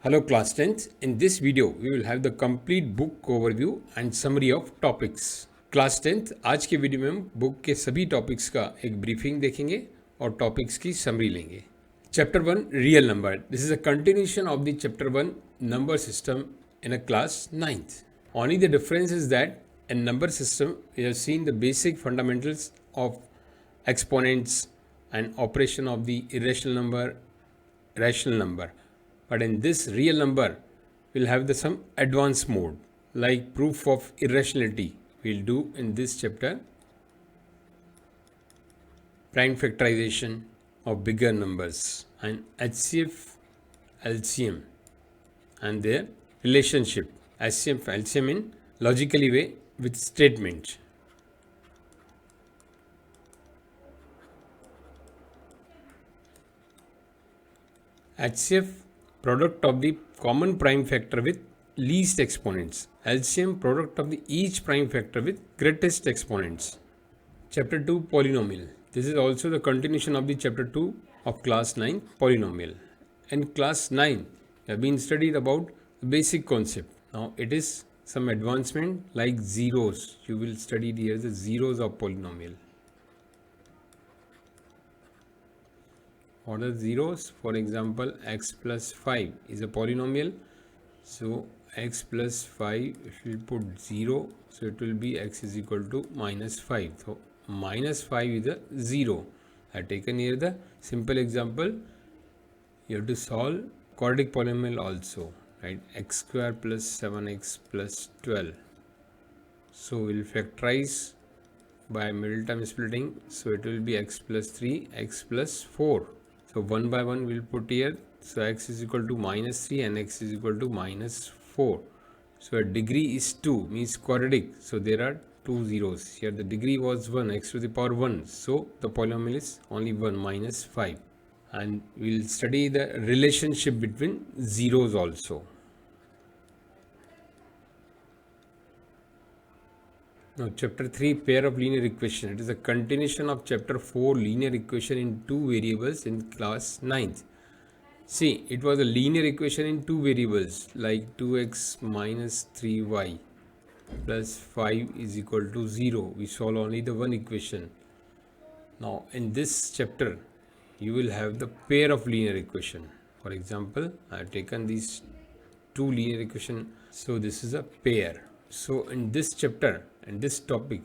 Hello class 10th. In this video, we will have the complete book overview and summary of topics. Class 10th, आज के video में हम book के सभी topics का एक ब्रीफिंग देखेंगे और टॉपिक्स की समरी लेंगे. Chapter 1 Real Number. This is a continuation of the Chapter 1 number system in a class 9th. Only the difference is that in number system, we have seen the basic fundamentals of exponents and operation of the irrational number, rational number. But in this real number, we'll have some advanced mode like proof of irrationality. We'll do in this chapter. Prime factorization of bigger numbers and HCF LCM and their relationship. HCF LCM in logically way with statement. HCF product of the common prime factor with least exponents. LCM product of the each prime factor with greatest exponents. Chapter 2 Polynomial. This is also the continuation of the chapter 2 of class 9 Polynomial. In class 9 you have been studied about the basic concept. Now it is some advancement like zeros. You will study here the zeros of polynomial. What are zeros? For example, x plus 5 is a polynomial. So x plus 5, if we put 0, so it will be x is equal to minus 5. So minus 5 is a 0. I have taken here the simple example. You have to solve quadratic polynomial also, right? X square plus 7x plus 12. So we will factorize by middle term splitting. So it will be x plus 3, x plus 4. So one by one we'll put here. So x is equal to minus 3 and x is equal to minus 4. So a degree is 2 means quadratic. So there are two zeros. Here the degree was 1, x to the power 1. So the polynomial is only 1 minus 5. And we'll study the relationship between zeros also. Now chapter 3 pair of linear equation. It is a continuation of chapter 4 linear equation in two variables in class 9th. See, it was a linear equation in two variables like 2x minus 3y plus 5 is equal to 0. We solve only the one equation. Now in this chapter you will have the pair of linear equation. For example, I have taken these two linear equation. So this is a pair. So in this chapter, in this topic,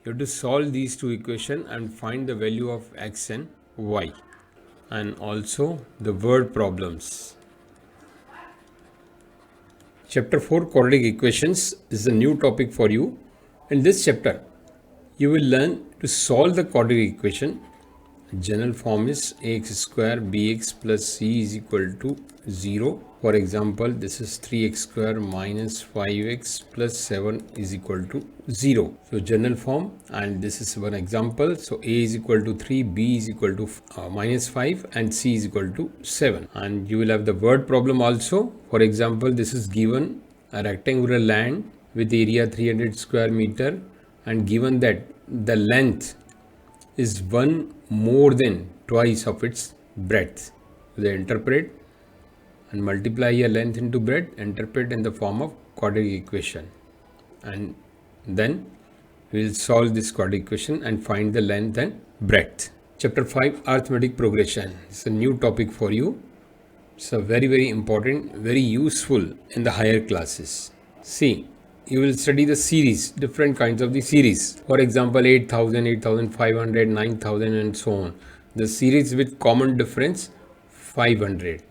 you have to solve these two equations and find the value of x and y, and also the word problems. Chapter 4 quadratic equations is a new topic for you. In this chapter, you will learn to solve the quadratic equation. General form is ax square bx plus c is equal to 0. For example, this is 3x square minus 5x plus 7 is equal to 0. So general form, and this is one example. So a is equal to 3, b is equal to minus 5 and c is equal to 7. And you will have the word problem also. For example, this is given a rectangular land with area 300 square meter and given that the length is 1 more than twice of its breadth. So they interpret and multiply a length into breadth, interpret in the form of quadratic equation, and then we will solve this quadratic equation and find the length and breadth. Chapter 5 Arithmetic Progression. It's a new topic for you. It's a very important, very useful in the higher classes. See, you will study the series, different kinds of the series. For example, 8000, 8500, 9000 and so on. The series with common difference 500.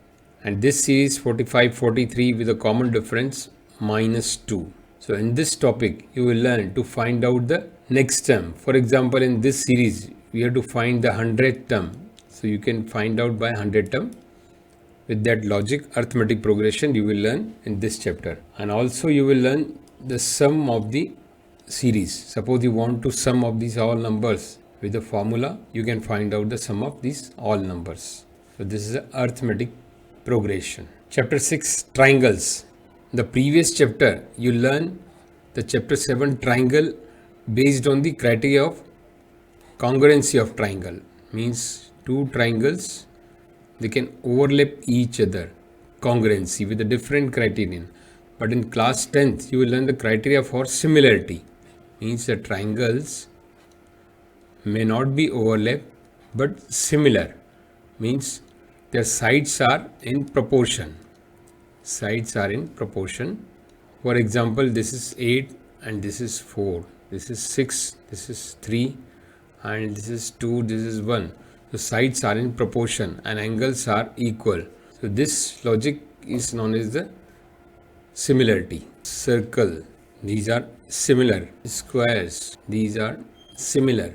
And this series 45, 43 with a common difference minus 2. So in this topic, you will learn to find out the next term. For example, in this series, we have to find the 100th term. So you can find out by 100th term. With that logic, arithmetic progression, you will learn in this chapter. And also you will learn the sum of the series. Suppose you want to sum of these all numbers with the formula, you can find out the sum of these all numbers. So this is an arithmetic progression. Chapter 6 Triangles. The previous chapter you learn the chapter 7 triangle based on the criteria of congruency of triangle. Means two triangles, they can overlap each other. congruency with a different criterion. But in class 10th, you will learn the criteria for similarity. Means the triangles may not be overlap but similar. Means their sides are in proportion. Sides are in proportion. For example, this is 8 and this is 4. This is 6, this is 3 and this is 2, this is 1. The sides are in proportion and angles are equal. So this logic is known as the similarity. Circle, these are similar. Squares, these are similar.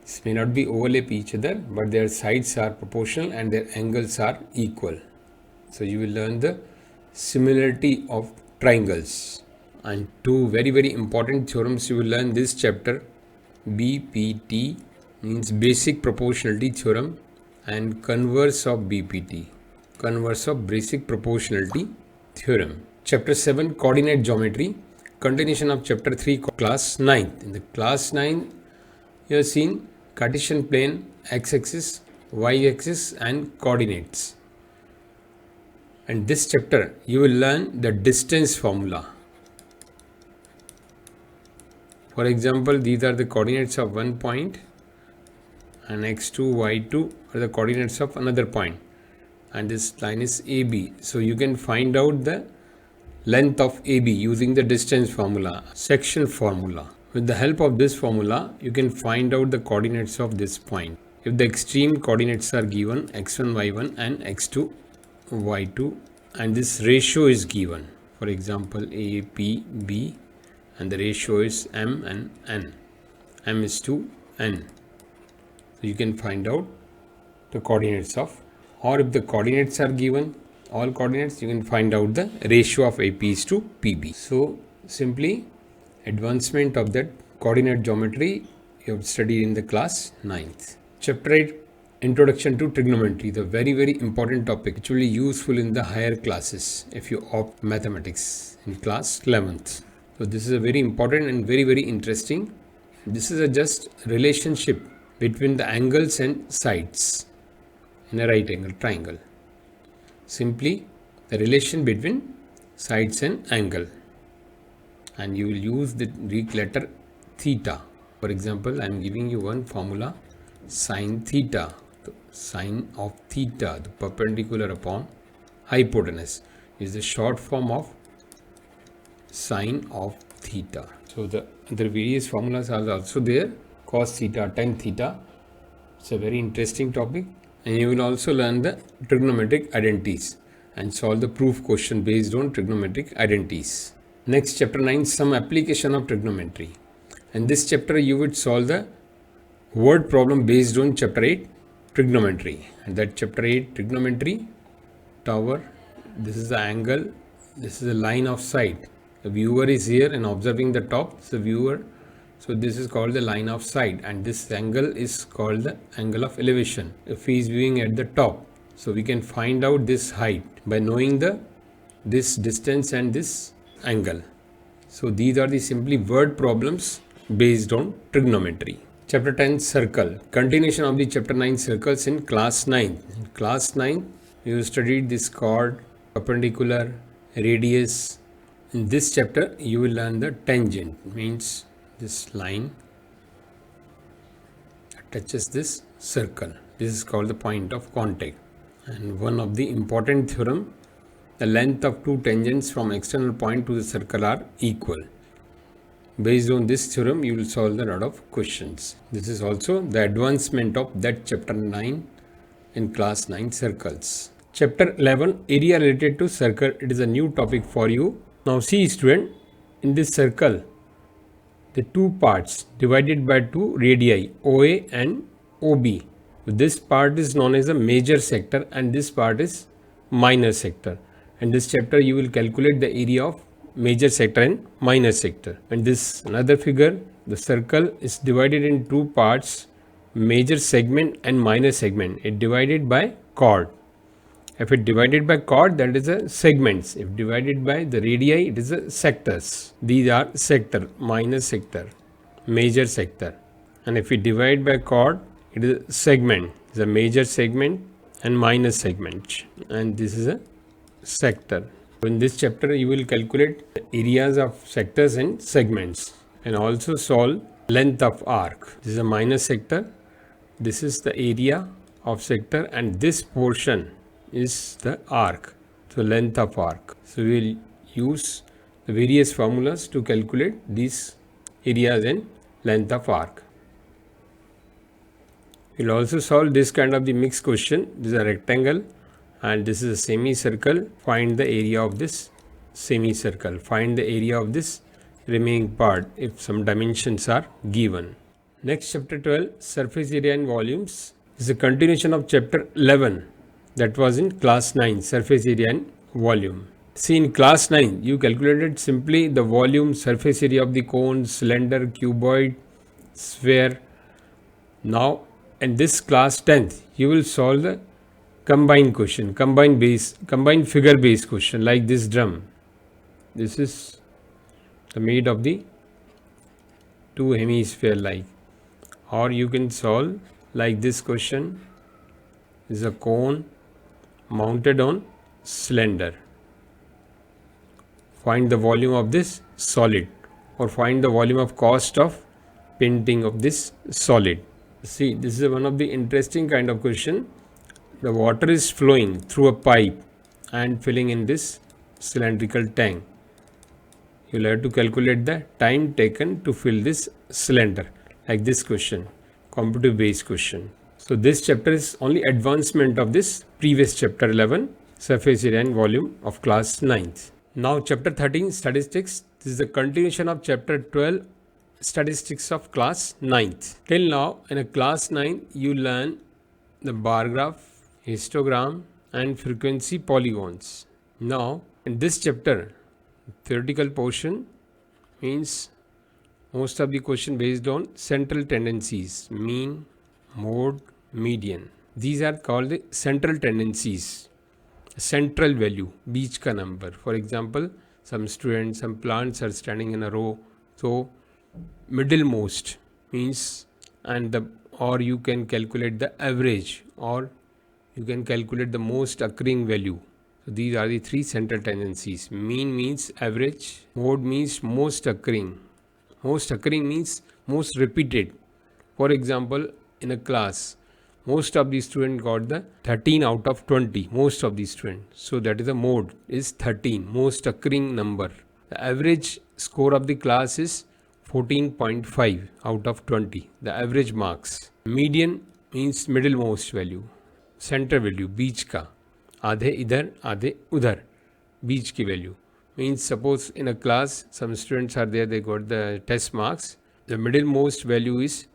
This may not be overlap each other, but their sides are proportional and their angles are equal. So you will learn the similarity of triangles. And two very important theorems you will learn this chapter. BPT means basic proportionality theorem and converse of BPT, converse of basic proportionality theorem. Chapter 7 coordinate geometry, continuation of chapter 3 class 9. In the class 9 you have seen Cartesian plane, x-axis, y-axis and coordinates. And this chapter you will learn the distance formula. For example, these are the coordinates of one point and x2, y2 are the coordinates of another point. And this line is AB. So you can find out the length of AB using the distance formula, section formula. With the help of this formula, you can find out the coordinates of this point. If the extreme coordinates are given x1, y1 and x2, y2 and this ratio is given. For example, A, P, B and the ratio is M and N. M is to N. So you can find out the coordinates of, or if the coordinates are given, all coordinates, you can find out the ratio of AP is to PB. So simply advancement of that coordinate geometry you have studied in the class 9th. Chapter 8 Introduction to Trigonometry, the very important topic which will be useful in the higher classes if you opt mathematics in class 11th. So this is a very important and very interesting. This is a just relationship between the angles and sides in a right angle triangle. Simply the relation between sides and angle. And you will use the Greek letter theta. For example, I am giving you one formula, sine theta. The sine of theta, the perpendicular upon hypotenuse, is the short form of sine of theta. So the various formulas are also there, cos theta, tan theta. It's a very interesting topic. And you will also learn the trigonometric identities and solve the proof question based on trigonometric identities. Next, chapter 9, some application of trigonometry. And this chapter you would solve the word problem based on chapter 8 trigonometry. And that chapter 8 trigonometry, tower, this is the angle, this is the line of sight. The viewer is here and observing the top, the viewer. So this is called the line of sight and this angle is called the angle of elevation if he is viewing at the top. So we can find out this height by knowing this distance and this angle. So these are the simply word problems based on trigonometry. Chapter 10 circle, continuation of the chapter 9 circles in class 9. In class 9 you studied this chord, perpendicular, radius. In this chapter you will learn the tangent, means this line touches this circle. This is called the point of contact. And one of the important theorem, the length of two tangents from external point to the circle are equal. Based on this theorem, you will solve a lot of questions. This is also the advancement of that chapter 9 in class 9 circles. Chapter 11 area related to circle. It is a new topic for you. Now see student, in this circle, the two parts divided by two radii, OA and OB. This part is known as a major sector and this part is minor sector. In this chapter you will calculate the area of major sector and minor sector. And this another figure, the circle is divided in two parts, major segment and minor segment. It divided by chord. If it divided by chord, that is a segments. If divided by the radii, it is a sectors. These are sector, minor sector, major sector. And if we divide by chord, it is a segment. It's a major segment and minor segment. And this is a sector. In this chapter, you will calculate the areas of sectors and segments and also solve length of arc. This is a minus sector. This is the area of sector and this portion is the arc. So length of arc. So we will use the various formulas to calculate these areas and length of arc. We will also solve this kind of the mixed question. This is a rectangle and this is a semicircle. Find the area of this semicircle. Find the area of this remaining part if some dimensions are given. Next, chapter 12, surface area and volumes, is a continuation of chapter 11 that was in class 9, surface area and volume. See, in class 9, you calculated simply the volume, surface area of the cone, cylinder, cuboid, sphere. Now, in this class 10th, you will solve the combined question, combined figure based question like this drum. This is made of the two hemisphere like, or you can solve like this question. This is a cone mounted on cylinder. Find the volume of this solid or find the volume of cost of painting of this solid. See, this is one of the interesting kind of question. The water is flowing through a pipe and filling in this cylindrical tank. You will have to calculate the time taken to fill this cylinder like this question, competitive based question. So this chapter is only advancement of this previous chapter 11, surface area and volume of class 9th. Now chapter 13, statistics. This is the continuation of chapter 12, statistics of class 9th. Till now in a class 9 you learn the bar graph, histogram and frequency polygons. Now in this chapter, theoretical portion means most of the question based on central tendencies, mean, mode, median. These are called the central tendencies, central value, beach ka number. For example, some students, some plants are standing in a row. So middlemost means, and the, or you can calculate the average, or you can calculate the most occurring value. So these are the three central tendencies. Mean means average, mode means most occurring. Most occurring means most repeated. For example, in a class, most of the students got the 13 out of 20, most of the students. So that is the mode is 13, most occurring number. The average score of the class is 14.5 out of 20, the average marks. Median means middlemost value, center value, beach ka. आधे इधर आधे उधर, बीच की value. Means suppose in a class some students are there, they got the test marks, the middlemost value is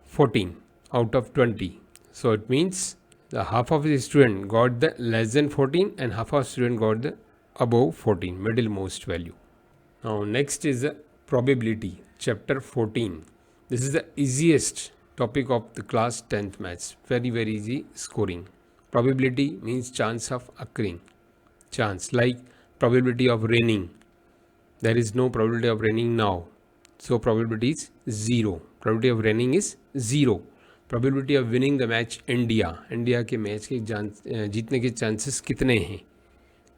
14 out of 20. So it means the half of the student got the less than 14 and half of student got the above 14, middlemost value. Now next is the probability, chapter 14. This is the easiest topic of the class 10th maths, very easy scoring. Probability means chance of occurring, chance, like probability of raining. There is no probability of raining now, so probability is 0. Probability of raining is 0. Probability of winning the match India के match के जीतने के chances कितने हैं?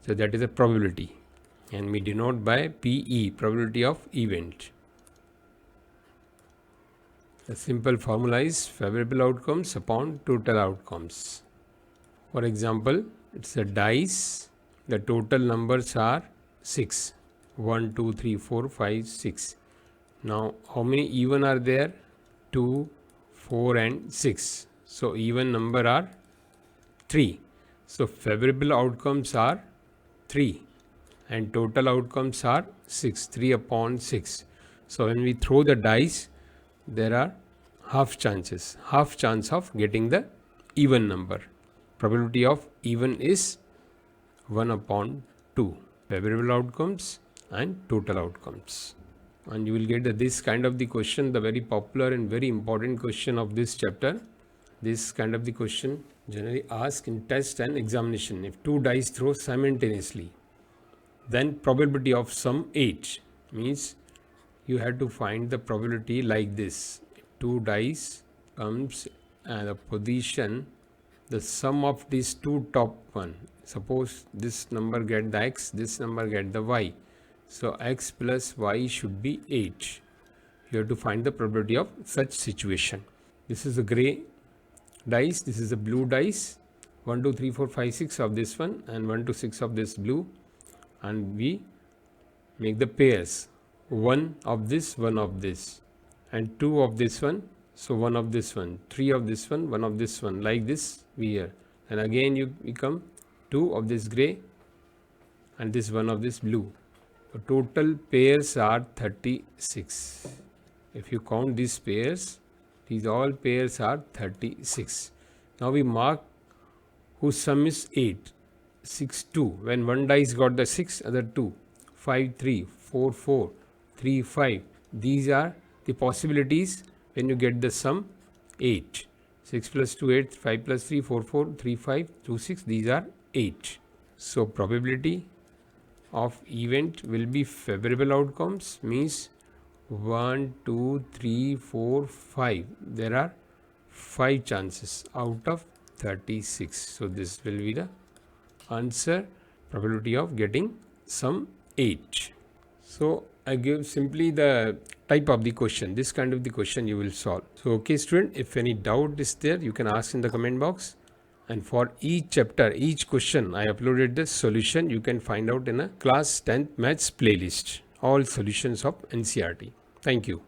So that is a probability, and we denote by PE, probability of event. The simple formula is favorable outcomes upon total outcomes. For example, it's a dice. The total numbers are 6. 1, 2, 3, 4, 5, 6. Now, how many even are there? 2, 4 and 6. So, even number are 3. So, favorable outcomes are 3 and total outcomes are 6. 3 upon 6. So, when we throw the dice, there are half chance of getting the even number. Probability of even is 1 upon 2. Favorable outcomes and total outcomes. And you will get this kind of the question, the very popular and very important question of this chapter. This kind of the question generally asked in test and examination. If 2 dice throw simultaneously, then probability of sum 8 means you have to find the probability like this. 2 dice comes and the position, the sum of these two top one, Suppose this number get the x, this number get the y. So x plus y should be 8. You have to find the probability of such situation. This is a gray dice, this is a blue dice. 1, 2, 3, 4, 5, 6 of this one and 1 to 6 of this blue, and we make the pairs, 1 of this, 1 of this, and 2 of this one, so 1 of this one, 3 of this one, 1 of this one, like this we here. And again you become 2 of this gray and this 1 of this blue. So total pairs are 36. If you count these pairs, these all pairs are 36. Now we mark whose sum is 8, 6, 2. When one dice got the 6, other 2, 5, 3, 4, 4, 3, 5. These are the possibilities when you get the sum 8. 6 plus 2, 8, 5 plus 3, 4, 4, 3, 5, 2, 6. These are 8. So probability of event will be favorable outcomes, means 1, 2, 3, 4, 5. There are 5 chances out of 36. So this will be the answer, probability of getting sum 8. So I give simply the type of the question, this kind of the question you will solve. So okay student, if any doubt is there, you can ask in the comment box. And for each chapter, each question, I uploaded the solution. You can find out in a class 10th maths playlist, all solutions of NCERT. Thank you.